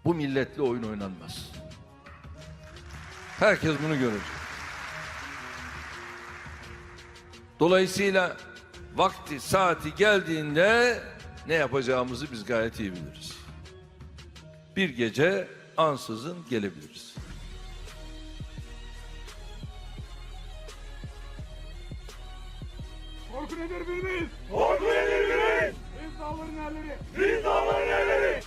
Bu milletle oyun oynanmaz. Herkes bunu görecek. Dolayısıyla vakti, saati geldiğinde ne yapacağımızı biz gayet iyi biliriz. Bir gece ansızın gelebiliriz. Korku nedir bilmeyiz. Korku nedir bilmeyiz. Biz dağların erleri. Biz dağların erleri.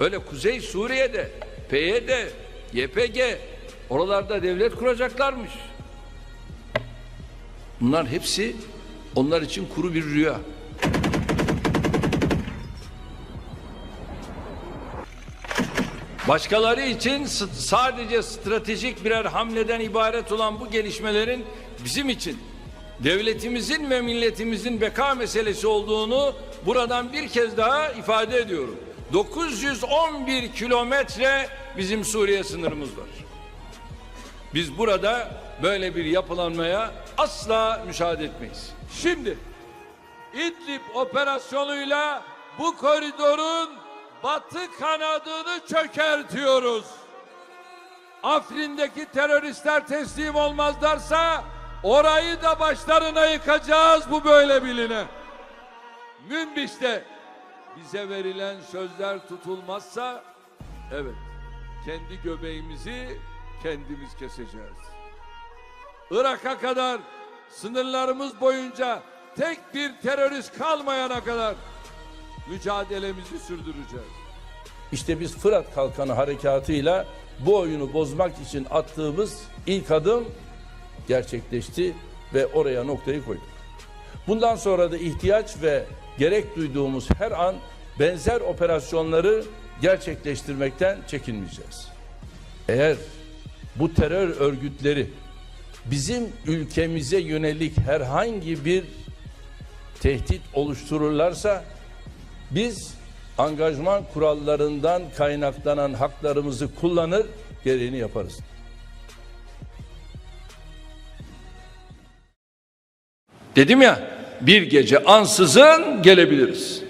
Öyle Kuzey Suriye'de, PYD, YPG, oralarda devlet kuracaklarmış. Bunlar hepsi onlar için kuru bir rüya. Başkaları için sadece stratejik birer hamleden ibaret olan bu gelişmelerin bizim için devletimizin ve milletimizin beka meselesi olduğunu buradan bir kez daha ifade ediyorum. 911 kilometre bizim Suriye sınırımız var. Biz burada böyle bir yapılanmaya asla müsaade etmeyiz. Şimdi İdlib operasyonuyla bu koridorun batı kanadını çökertiyoruz. Afrin'deki teröristler teslim olmazlarsa orayı da başlarına yıkacağız, bu böyle biline. Münbiş'te bize verilen sözler tutulmazsa evet, kendi göbeğimizi kendimiz keseceğiz. Irak'a kadar sınırlarımız boyunca tek bir terörist kalmayana kadar mücadelemizi sürdüreceğiz. İşte biz Fırat Kalkanı harekatıyla bu oyunu bozmak için attığımız ilk adım gerçekleşti ve oraya noktayı koyduk. Bundan sonra da ihtiyaç ve gerek duyduğumuz her an benzer operasyonları gerçekleştirmekten çekinmeyeceğiz. Eğer bu terör örgütleri bizim ülkemize yönelik herhangi bir tehdit oluştururlarsa biz angajman kurallarından kaynaklanan haklarımızı kullanır, gereğini yaparız. Dedim ya, bir gece ansızın gelebiliriz.